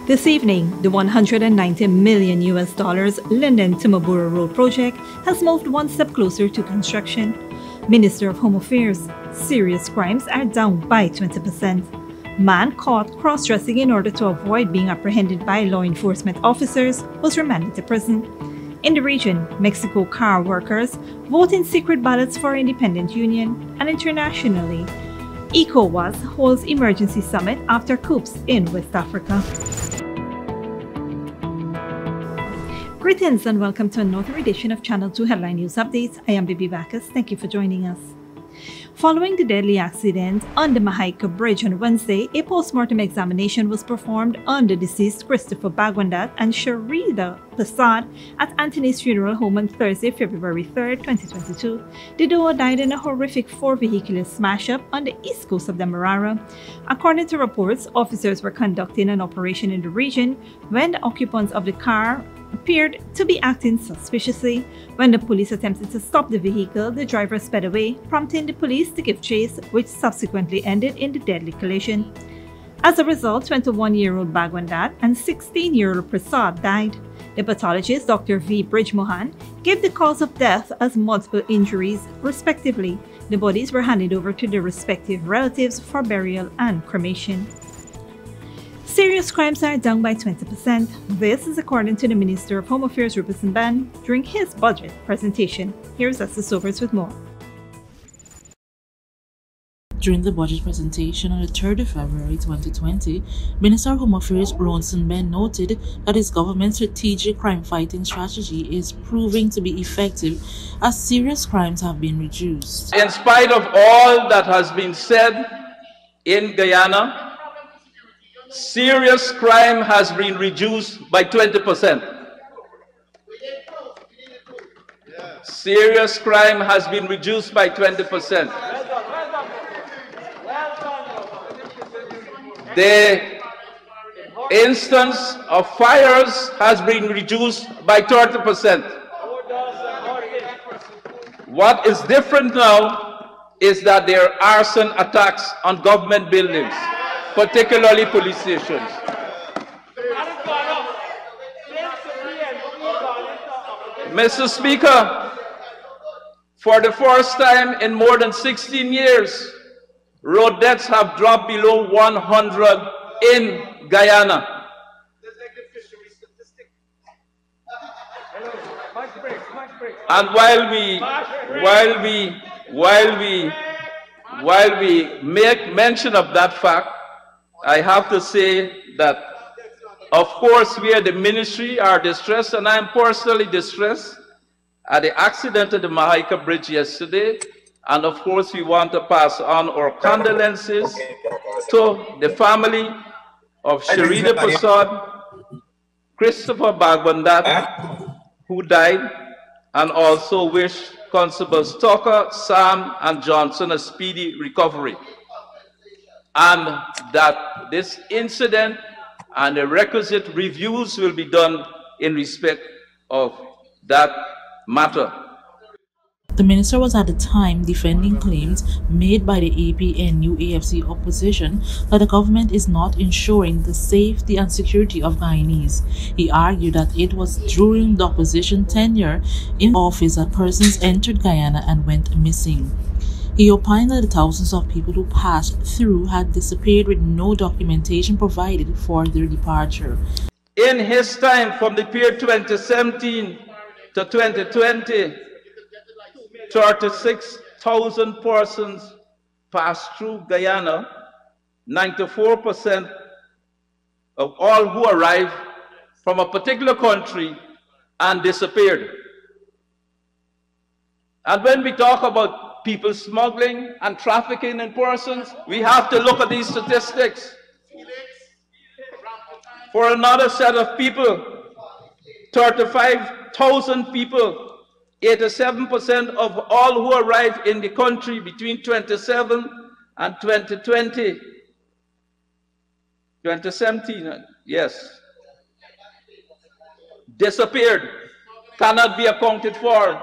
This evening, the $190 million Linden to Mabura Road project has moved one step closer to construction. Minister of Home Affairs, serious crimes are down by 20%. Man caught cross-dressing in order to avoid being apprehended by law enforcement officers was remanded to prison. In the region, Mexico car workers vote in secret ballots for independent union, and internationally, ECOWAS holds emergency summit after COUPS in West Africa. Greetings and welcome to another edition of Channel 2 Headline News Updates. I am Bibi Bacchus. Thank you for joining us. Following the deadly accident on the Mahaica Bridge on Wednesday, a post-mortem examination was performed on the deceased Christopher Bagwandat and Sharida Prasad at Anthony's Funeral Home on Thursday, February 3, 2022. The duo died in a horrific four-vehicular smash-up on the east coast of Demerara. According to reports, officers were conducting an operation in the region when the occupants of the car appeared to be acting suspiciously. When the police attempted to stop the vehicle, the driver sped away, prompting the police to give chase, which subsequently ended in the deadly collision. As a result, 21-year-old Bagwandat and 16-year-old Prasad died. The pathologist, Dr. V. Bridgemohan, gave the cause of death as multiple injuries, respectively. The bodies were handed over to their respective relatives for burial and cremation. Serious crimes are down by 20%. This is according to the Minister of Home Affairs, Rupert Ban, during his budget presentation. Here's Estes Overs with more. During the budget presentation on the 3rd of February 2020, Minister of Home Affairs Ronson Ben noted that his government's strategic crime-fighting strategy is proving to be effective as serious crimes have been reduced. In spite of all that has been said in Guyana, serious crime has been reduced by 20%. Serious crime has been reduced by 20%. The instance of fires has been reduced by 30%. What is different now is that there are arson attacks on government buildings, particularly police stations. Mr. Speaker, for the first time in more than 16 years, road deaths have dropped below 100 in Guyana. And while we make mention of that fact, I have to say that, of course, we at the ministry are distressed, and I am personally distressed at the accident at the Mahaica Bridge yesterday. And of course, we want to pass on our condolences to the family of Sharida Prasad, Christopher Bagwandat, who died, and also wish Constables Tucker, Sam, and Johnson a speedy recovery. And that this incident and the requisite reviews will be done in respect of that matter. The minister was at the time defending claims made by the APNU-AFC opposition that the government is not ensuring the safety and security of Guyanese. He argued that it was during the opposition tenure in office that persons entered Guyana and went missing. He opined that the thousands of people who passed through had disappeared with no documentation provided for their departure. In his time, from the period 2017 to 2020, 36,000 persons passed through Guyana. 94% of all who arrived from a particular country and disappeared. And when we talk about people smuggling and trafficking in persons, we have to look at these statistics. For another set of people, 35,000 people, 87% of all who arrived in the country between 2017 and 2020, disappeared, cannot be accounted for.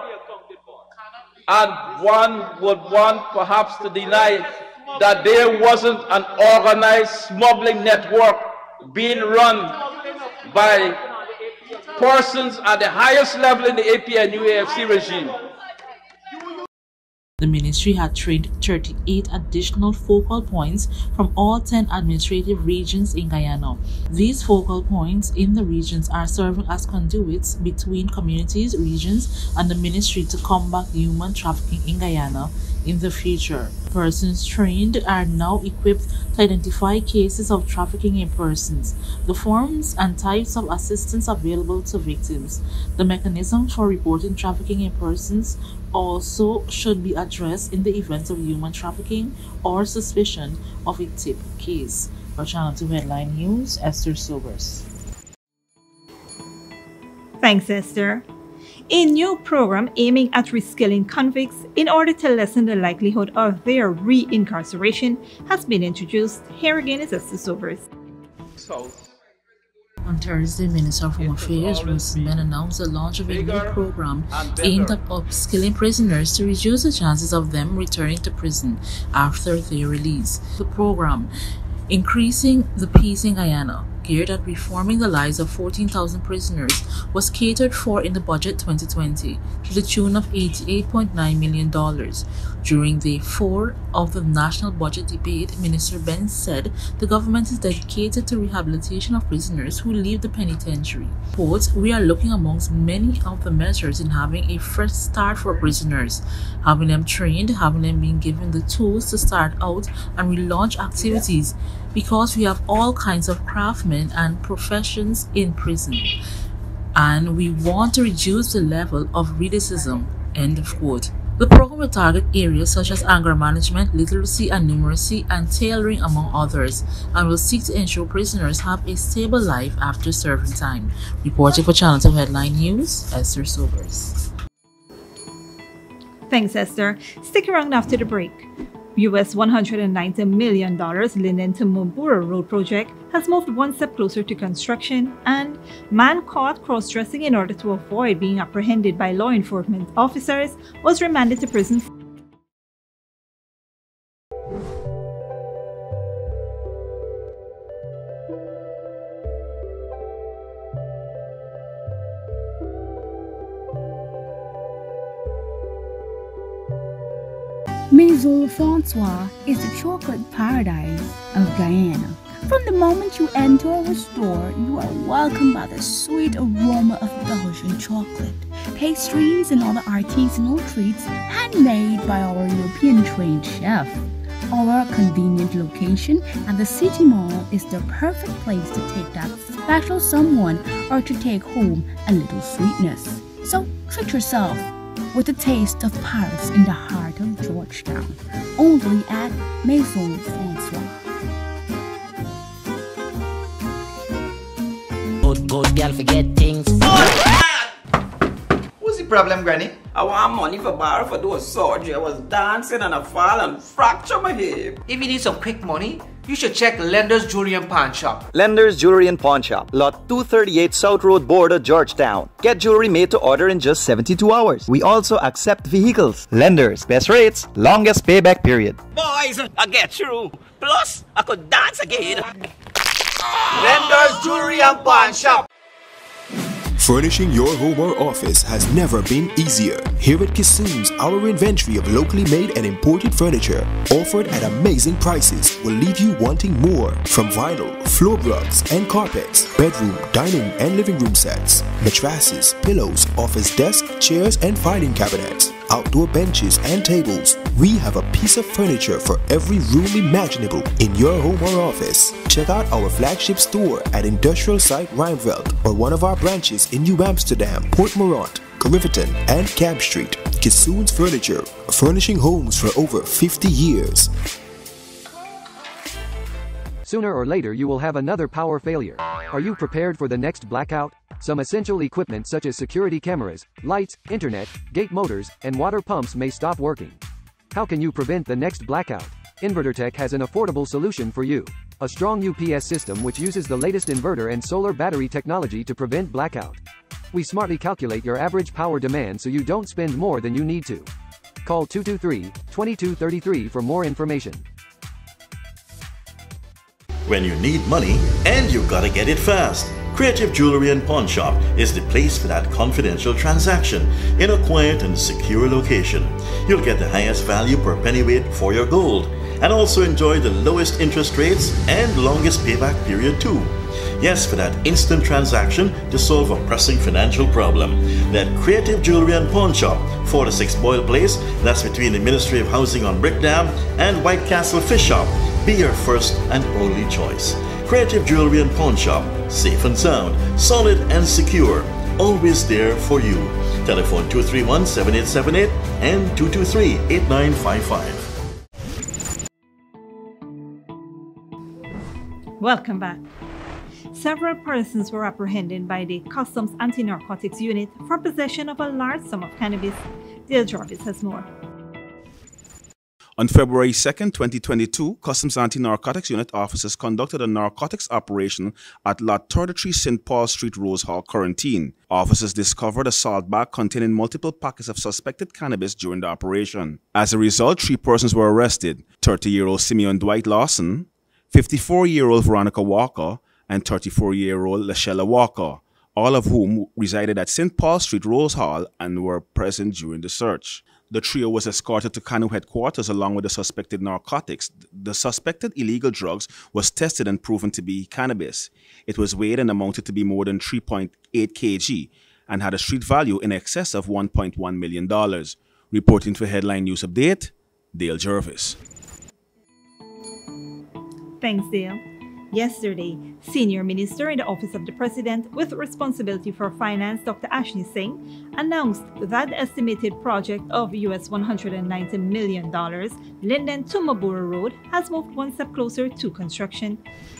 And one would want perhaps to deny that there wasn't an organized smuggling network being run by persons at the highest level in the APNUAFC regime. The ministry had trained 38 additional focal points from all 10 administrative regions in Guyana. These focal points in the regions are serving as conduits between communities, regions, and the ministry to combat human trafficking in Guyana in the future. Persons trained are now equipped to identify cases of trafficking in persons, the forms and types of assistance available to victims. The mechanism for reporting trafficking in persons also should be addressed in the event of human trafficking or suspicion of a tip case. For Channel 2 Headline News, Esther Sobers. Thanks, Esther. A new program aiming at reskilling convicts in order to lessen the likelihood of their re-incarceration has been introduced. Here again is Esther Sobers. On Thursday, Minister of Home Affairs Rosenben announced the launch of a new program aimed at upskilling prisoners to reduce the chances of them returning to prison after their release. The program, Increasing the Peace in Guyana, geared at reforming the lives of 14,000 prisoners, was catered for in the budget 2020 to the tune of $88.9 million. During day 4 of the national budget debate, Minister Ben said the government is dedicated to rehabilitation of prisoners who leave the penitentiary. Quote, "We are looking amongst many of the measures in having a fresh start for prisoners, having them trained, having them being given the tools to start out and relaunch activities, because we have all kinds of craftsmen and professions in prison, and we want to reduce the level of recidivism." End of quote. The program will target areas such as anger management, literacy and numeracy, and tailoring, among others, and will seek to ensure prisoners have a stable life after serving time. Reporting for Channel 2 Headline News, Esther Sobers. Thanks, Esther. Stick around after the break. US $190 million Linden to Mabura Road project has moved one step closer to construction, and man caught cross-dressing in order to avoid being apprehended by law enforcement officers was remanded to prison. Maison Francois is the chocolate paradise of Guyana. From the moment you enter our store, you are welcomed by the sweet aroma of Belgian chocolate, pastries, and other artisanal treats handmade by our European-trained chef. Our convenient location at the City Mall is the perfect place to take that special someone or to take home a little sweetness. So treat yourself with a taste of Paris in the heart of Georgetown, only at Maison Francois. Good girl forget things. What's the problem, Granny? I want money for borrow for those surgery. I was dancing and I fall and fracture my hip. If you need some quick money, you should check Lender's Jewelry and Pawn Shop. Lender's Jewelry and Pawn Shop, Lot 238 South Road Border, Georgetown. Get jewelry made to order in just 72 hours. We also accept vehicles. Lender's, best rates, longest payback period. Boys, I get through. Plus, I could dance again. Lender's Jewelry and Pawn Shop. Furnishing your home or office has never been easier. Here at Kissoon's, our inventory of locally made and imported furniture, offered at amazing prices, will leave you wanting more. From vinyl, floor rugs and carpets, bedroom, dining and living room sets, mattresses, pillows, office desk, chairs and filing cabinets, outdoor benches and tables. We have a piece of furniture for every room imaginable in your home or office. Check out our flagship store at Industrial Site Rijnveld or one of our branches in New Amsterdam, Port Morant, Riverton and Camp Street. Kissoon's Furniture, furnishing homes for over 50 years. Sooner or later you will have another power failure. Are you prepared for the next blackout? Some essential equipment such as security cameras, lights, internet, gate motors, and water pumps may stop working. How can you prevent the next blackout? InverterTech has an affordable solution for you. A strong UPS system which uses the latest inverter and solar battery technology to prevent blackout. We smartly calculate your average power demand so you don't spend more than you need to. Call 223-2233 for more information. When you need money and you gotta get it fast, Creative Jewelry and Pawn Shop is the place for that confidential transaction in a quiet and secure location. You'll get the highest value per pennyweight for your gold and also enjoy the lowest interest rates and longest payback period too. Yes, for that instant transaction to solve a pressing financial problem. That Creative Jewelry and Pawn Shop, 46 Boyle Place, that's between the Ministry of Housing on Brick Dam and White Castle Fish Shop. Be your first and only choice. Creative Jewelry and Pawn Shop, safe and sound, solid and secure, always there for you. Telephone 231-7878 and 223-8955. Welcome back. Several persons were apprehended by the Customs Anti-Narcotics Unit for possession of a large sum of cannabis. Dale Jarvis has more. On February 2nd, 2022, Customs Anti-Narcotics Unit officers conducted a narcotics operation at Lot 33 St. Paul Street, Rose Hall, Quarantine. Officers discovered a salt bag containing multiple packets of suspected cannabis during the operation. As a result, 3 persons were arrested: 30-year-old Simeon Dwight Lawson, 54-year-old Veronica Walker, and 34-year-old Lashella Walker, all of whom resided at St. Paul Street, Rose Hall, and were present during the search. The trio was escorted to Kanu headquarters along with the suspected narcotics. The suspected illegal drugs was tested and proven to be cannabis. It was weighed and amounted to be more than 3.8 kg and had a street value in excess of $1.1 million. Reporting for Headline News Update, Dale Jarvis. Thanks, Dale. Yesterday, Senior Minister in the Office of the President with responsibility for finance, Dr. Ashley Singh, announced that the estimated project of US $190 million, Linden to Mabura Road, has moved one step closer to construction.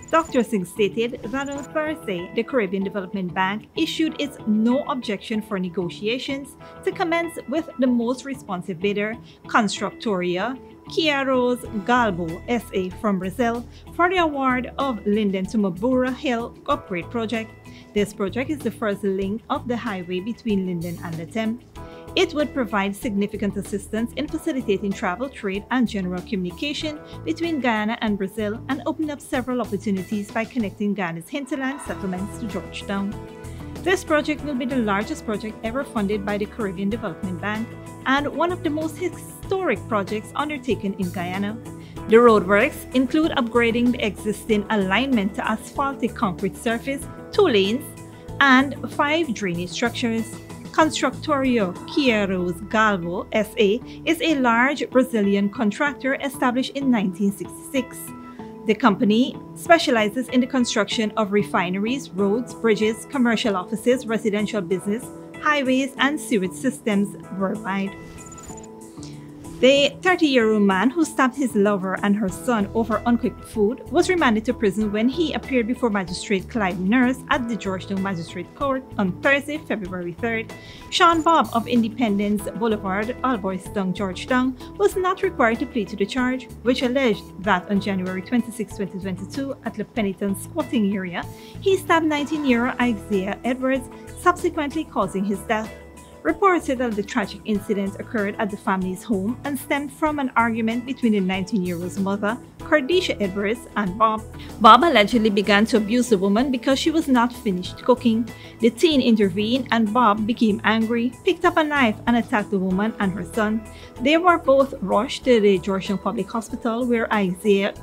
Dr. Singh stated that on Thursday, the Caribbean Development Bank issued its no objection for negotiations to commence with the most responsive bidder, Constructoria Quiros Galbo SA from Brazil, for the award of Linden to Mabura Hill Upgrade Project. This project is the first link of the highway between Linden and the Thames. It would provide significant assistance in facilitating travel, trade, and general communication between Guyana and Brazil, and open up several opportunities by connecting Guyana's hinterland settlements to Georgetown. This project will be the largest project ever funded by the Caribbean Development Bank and one of the most historic projects undertaken in Guyana. The roadworks include upgrading the existing alignment to asphaltic concrete surface, 2 lanes, and 5 drainage structures. Constructorio Quiros Galbo SA is a large Brazilian contractor established in 1966. The company specializes in the construction of refineries, roads, bridges, commercial offices, residential business, highways, and sewage systems worldwide. The 30-year-old man who stabbed his lover and her son over uncooked food was remanded to prison when he appeared before Magistrate Clyde Nurse at the Georgetown Magistrate Court on Thursday, February 3rd. Sean Bob of Independence Boulevard, Alboystown, Georgetown, was not required to plead to the charge, which alleged that on January 26, 2022, at the Peniton squatting area, he stabbed 19-year-old Isaiah Edwards, subsequently causing his death. Reports said that the tragic incident occurred at the family's home and stemmed from an argument between the 19-year-old's mother, Cardisha Edwards, and Bob. Bob allegedly began to abuse the woman because she was not finished cooking. The teen intervened and Bob became angry, picked up a knife, and attacked the woman and her son. They were both rushed to the Georgetown Public Hospital, where Isaiah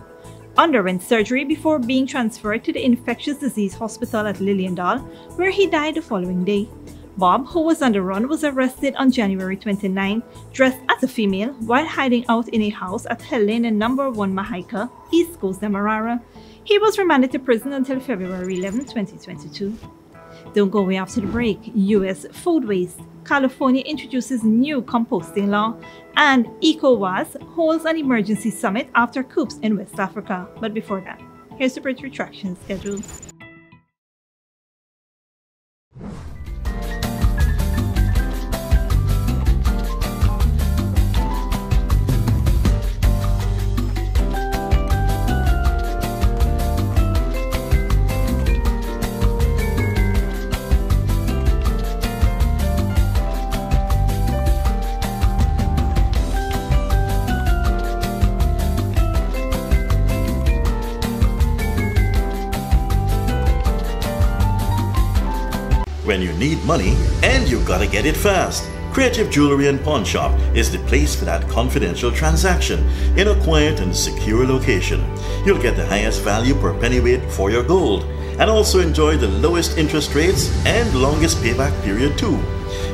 underwent surgery before being transferred to the Infectious Disease Hospital at Lilliendal, where he died the following day. Bob, who was on the run, was arrested on January 29, dressed as a female, while hiding out in a house at Helena No. 1 Mahaika, East Coast Demerara. He was remanded to prison until February 11, 2022. Don't go away after the break. U.S. food waste. California introduces new composting law. And ECOWAS holds an emergency summit after COUPS in West Africa. But before that, here's the bridge retraction schedule. when you need money and you gotta get it fast. Creative Jewelry and Pawn Shop is the place for that confidential transaction in a quiet and secure location. You'll get the highest value per pennyweight for your gold and also enjoy the lowest interest rates and longest payback period too.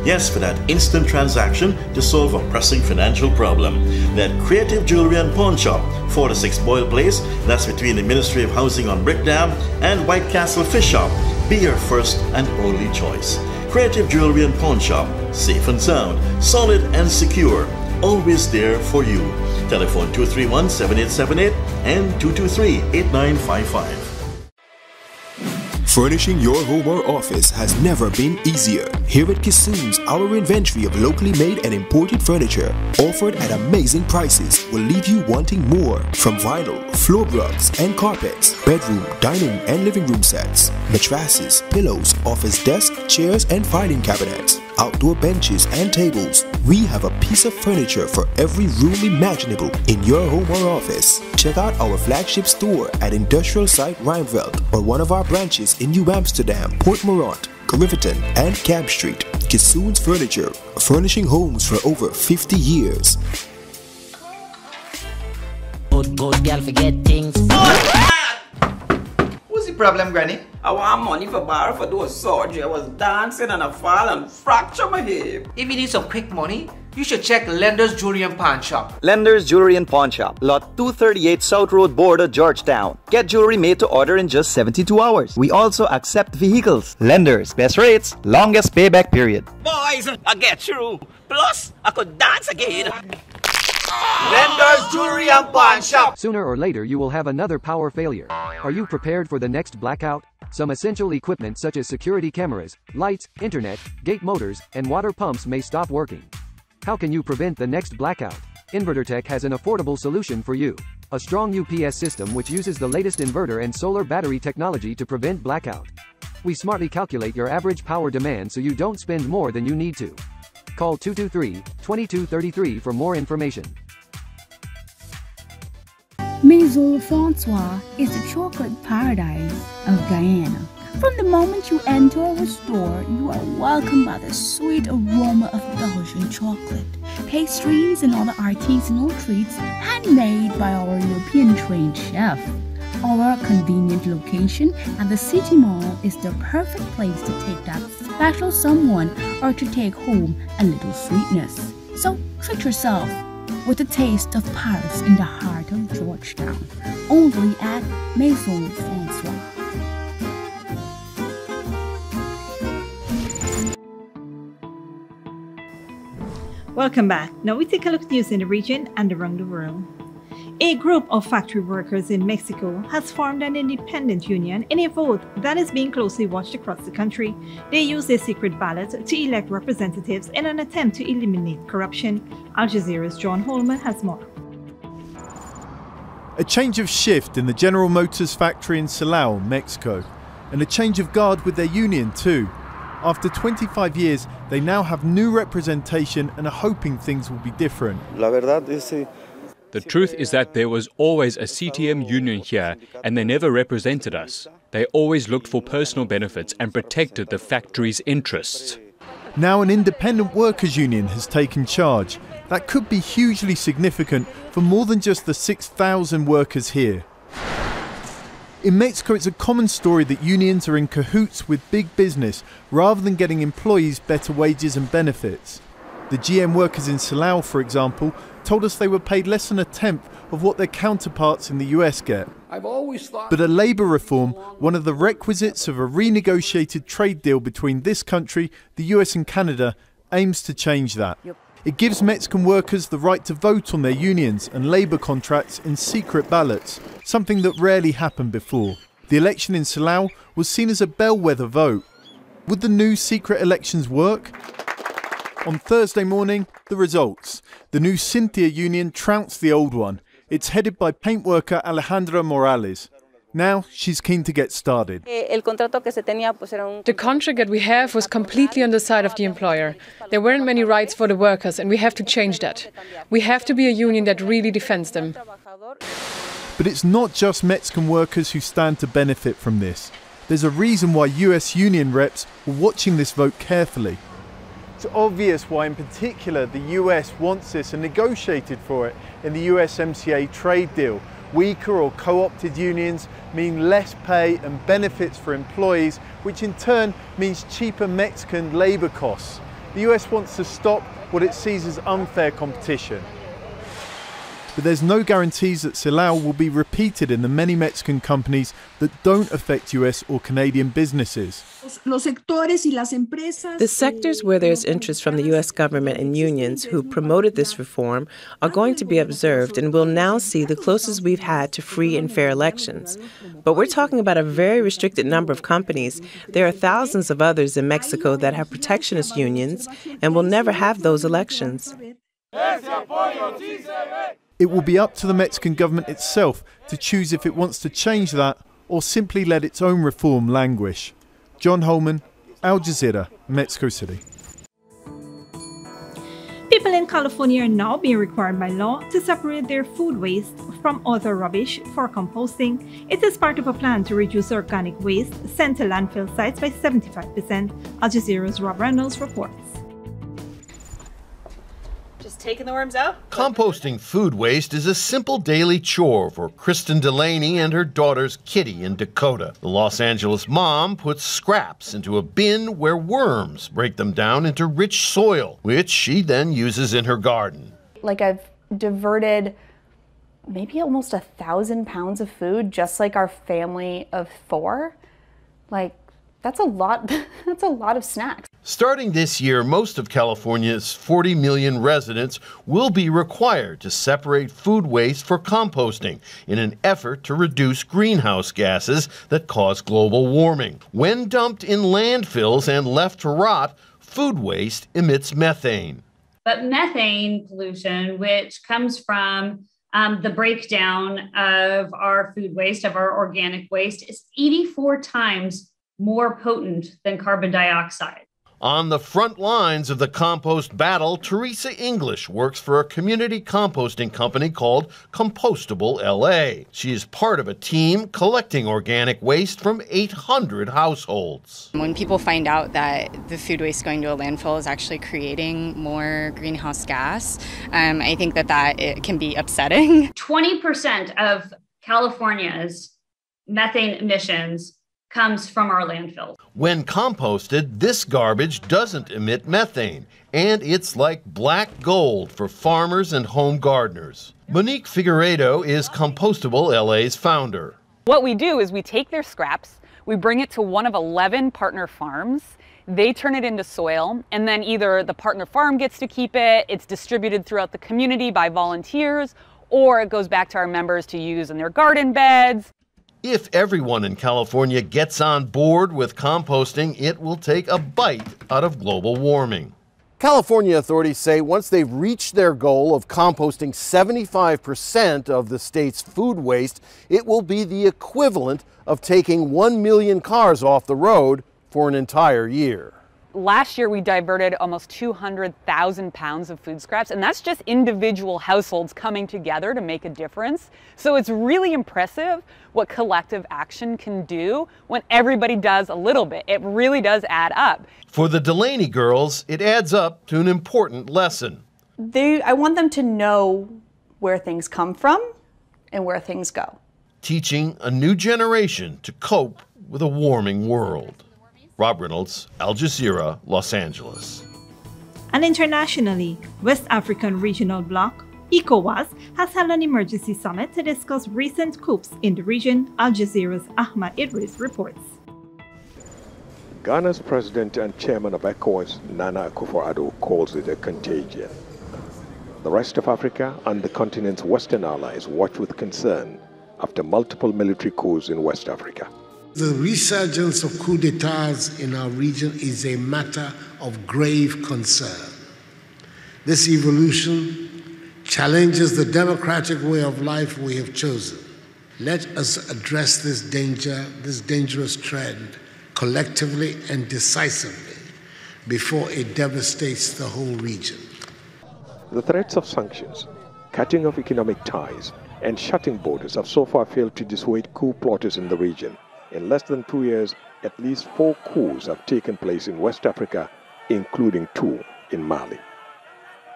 Yes, for that instant transaction to solve a pressing financial problem. That Creative Jewelry and Pawn Shop, 46 Boyle Place, that's between the Ministry of Housing on Brick Dam and White Castle Fish Shop. Be your first and only choice. Creative Jewelry and Pawn Shop, safe and sound, solid and secure, always there for you. Telephone 231-7878 and 223-8955. Furnishing your home or office has never been easier. Here at Kissoon's, our inventory of locally made and imported furniture, offered at amazing prices, will leave you wanting more. From vinyl, floor rugs and carpets, bedroom, dining and living room sets, mattresses, pillows, office desk, chairs and filing cabinets, outdoor benches and tables. We have a piece of furniture for every room imaginable in your home or office. Check out our flagship store at Industrial Site Rijnveld or one of our branches in New Amsterdam, Port Morant, Riverton and Camp Street. Kissoon's Furniture, furnishing homes for over 50 years. Good girl forget things. What's the problem, Granny? I want money for borrow for those surgery. I was dancing and I fall and fracture my hip. If you need some quick money, you should check Lender's Jewelry and Pawn Shop. Lender's Jewelry and Pawn Shop, Lot 238 South Road Border, Georgetown. Get jewelry made to order in just 72 hours. We also accept vehicles. Lenders, best rates, longest payback period. Boys, I get through. Plus, I could dance again. Lender's Jewelry and Pawn Shop. Sooner or later you will have another power failure. Are you prepared for the next blackout? Some essential equipment such as security cameras, lights, internet, gate motors, and water pumps may stop working. How can you prevent the next blackout? InverterTech has an affordable solution for you. A strong UPS system which uses the latest inverter and solar battery technology to prevent blackout. We smartly calculate your average power demand so you don't spend more than you need to. Call 223-2233 for more information. Maison Francois is the chocolate paradise of Guyana. From the moment you enter our store, you are welcomed by the sweet aroma of Belgian chocolate, pastries and other artisanal treats handmade by our European-trained chef. Our convenient location at the City Mall is the perfect place to take that special someone or to take home a little sweetness. So treat yourself with a taste of Paris in the heart of Georgetown, only at Maison Francois. Welcome back. Now we take a look at news in the region and around the world. A group of factory workers in Mexico has formed an independent union in a vote that is being closely watched across the country. They use a secret ballot to elect representatives in an attempt to eliminate corruption. Al Jazeera's John Holman has more. A change of shift in the General Motors factory in Silao, Mexico, and a change of guard with their union too. After 25 years, they now have new representation and are hoping things will be different. The truth is that there was always a CTM union here and they never represented us. They always looked for personal benefits and protected the factory's interests. Now an independent workers' union has taken charge. That could be hugely significant for more than just the 6,000 workers here. In Mexico, it's a common story that unions are in cahoots with big business rather than getting employees better wages and benefits. The GM workers in Silao, for example, told us they were paid less than a tenth of what their counterparts in the US get. But a labour reform, one of the requisites of a renegotiated trade deal between this country, the US and Canada, aims to change that. It gives Mexican workers the right to vote on their unions and labour contracts in secret ballots, something that rarely happened before. The election in Silao was seen as a bellwether vote. Would the new secret elections work? On Thursday morning, the results. The new Cynthia union trounced the old one. It's headed by paint worker Alejandra Morales. Now she's keen to get started. The contract that we have was completely on the side of the employer. There weren't many rights for the workers and we have to change that. We have to be a union that really defends them. But it's not just Mexican workers who stand to benefit from this. There's a reason why US union reps were watching this vote carefully. It's obvious why in particular the US wants this and negotiated for it in the USMCA trade deal. Weaker or co-opted unions mean less pay and benefits for employees, which in turn means cheaper Mexican labour costs. The US wants to stop what it sees as unfair competition. But there's no guarantees that Silao will be repeated in the many Mexican companies that don't affect US or Canadian businesses. The sectors where there's interest from the US government and unions who promoted this reform are going to be observed and will now see the closest we've had to free and fair elections. But we're talking about a very restricted number of companies. There are thousands of others in Mexico that have protectionist unions and will never have those elections. It will be up to the Mexican government itself to choose if it wants to change that or simply let its own reform languish. John Holman, Al Jazeera, Mexico City. People in California are now being required by law to separate their food waste from other rubbish for composting. It is part of a plan to reduce organic waste sent to landfill sites by 75%. Al Jazeera's Rob Reynolds reports. Taking the worms out? Composting food waste is a simple daily chore for Kristen Delaney and her daughters Kitty and Dakota. The Los Angeles mom puts scraps into a bin where worms break them down into rich soil, which she then uses in her garden. Like I've diverted maybe almost 1,000 pounds of food, just like our family of 4. Like, that's a lot of snacks. Starting this year, most of California's 40 million residents will be required to separate food waste for composting in an effort to reduce greenhouse gases that cause global warming. When dumped in landfills and left to rot, food waste emits methane. But methane pollution, which comes from the breakdown of our food waste, of our organic waste, is 84 times more potent than carbon dioxide. On the front lines of the compost battle, Teresa English works for a community composting company called Compostable LA. She is part of a team collecting organic waste from 800 households. When people find out that the food waste going to a landfill is actually creating more greenhouse gas, I think that it can be upsetting. 20% of California's methane emissions comes from our landfills. When composted, this garbage doesn't emit methane, and it's like black gold for farmers and home gardeners. Monique Figueiredo is Compostable LA's founder. What we do is we take their scraps, we bring it to one of 11 partner farms, they turn it into soil, and then either the partner farm gets to keep it, it's distributed throughout the community by volunteers, or it goes back to our members to use in their garden beds. If everyone in California gets on board with composting, it will take a bite out of global warming. California authorities say once they've reached their goal of composting 75% of the state's food waste, it will be the equivalent of taking 1 million cars off the road for an entire year. Last year, we diverted almost 200,000 pounds of food scraps, and that's just individual households coming together to make a difference. So it's really impressive what collective action can do when everybody does a little bit. It really does add up. For the Delaney girls, it adds up to an important lesson. I want them to know where things come from and where things go. Teaching a new generation to cope with a warming world. Rob Reynolds, Al Jazeera, Los Angeles. And internationally, West African Regional Bloc, ECOWAS, has held an emergency summit to discuss recent coups in the region. Al Jazeera's Ahmad Idris reports. Ghana's president and chairman of ECOWAS, Nana Akufo-Addo, calls it a contagion. The rest of Africa and the continent's Western allies watch with concern after multiple military coups in West Africa. The resurgence of coups d'etats in our region is a matter of grave concern. This evolution challenges the democratic way of life we have chosen. Let us address this danger, this dangerous trend, collectively and decisively before it devastates the whole region. The threats of sanctions, cutting off economic ties, and shutting borders have so far failed to dissuade coup plotters in the region. in less than 2 years, at least 4 coups have taken place in West Africa, including 2 in Mali.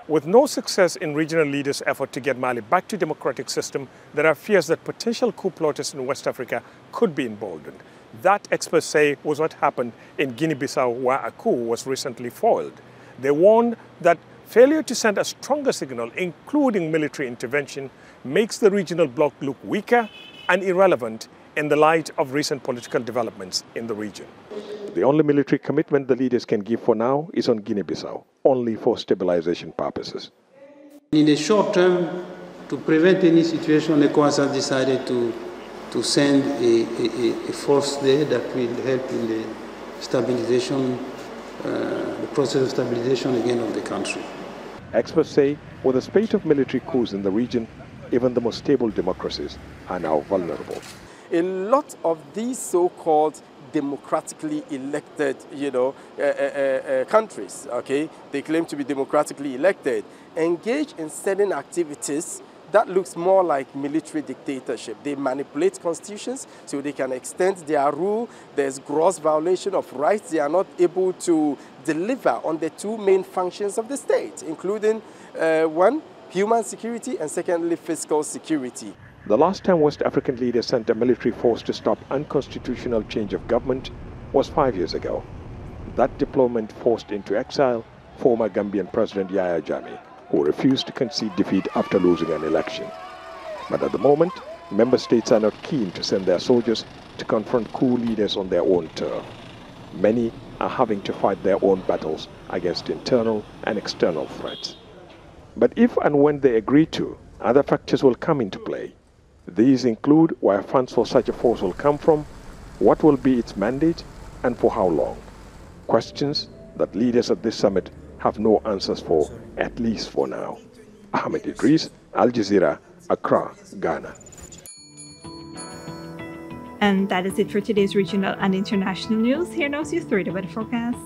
With no success in regional leaders' effort to get Mali back to democratic system, there are fears that potential coup plotters in West Africa could be emboldened. That, experts say, was what happened in Guinea-Bissau, where a coup was recently foiled. They warned that failure to send a stronger signal, including military intervention, makes the regional bloc look weaker and irrelevant in the light of recent political developments in the region. The only military commitment the leaders can give for now is on Guinea-Bissau, only for stabilization purposes. In the short term, to prevent any situation, ECOWAS has decided to send a force there that will help in the stabilization, the process of stabilization again of the country. Experts say, with a spate of military coups in the region, even the most stable democracies are now vulnerable. A lot of these so-called democratically elected, countries, okay, they claim to be democratically elected, engage in certain activities that looks more like military dictatorship. They manipulate constitutions so they can extend their rule. There's gross violation of rights. They are not able to deliver on the 2 main functions of the state, including one, human security, and secondly, fiscal security. The last time West African leaders sent a military force to stop unconstitutional change of government was 5 years ago. That deployment forced into exile former Gambian President Yahya Jammeh, who refused to concede defeat after losing an election. But at the moment, member states are not keen to send their soldiers to confront coup leaders on their own turf. Many are having to fight their own battles against internal and external threats. But if and when they agree to, other factors will come into play. These include where funds for such a force will come from, what will be its mandate, and for how long. Questions that leaders at this summit have no answers for, at least for now. Ahmed Idris, Al Jazeera, Accra, Ghana. And that is it for today's regional and international news. Here now is your 3-day weather forecast.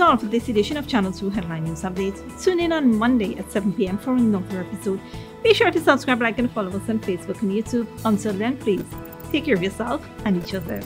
All for this edition of Channel 2 Headline News Updates. Tune in on Monday at 7 p.m. for another episode. Be sure to subscribe, like, and follow us on Facebook and YouTube. Until then, please take care of yourself and each other.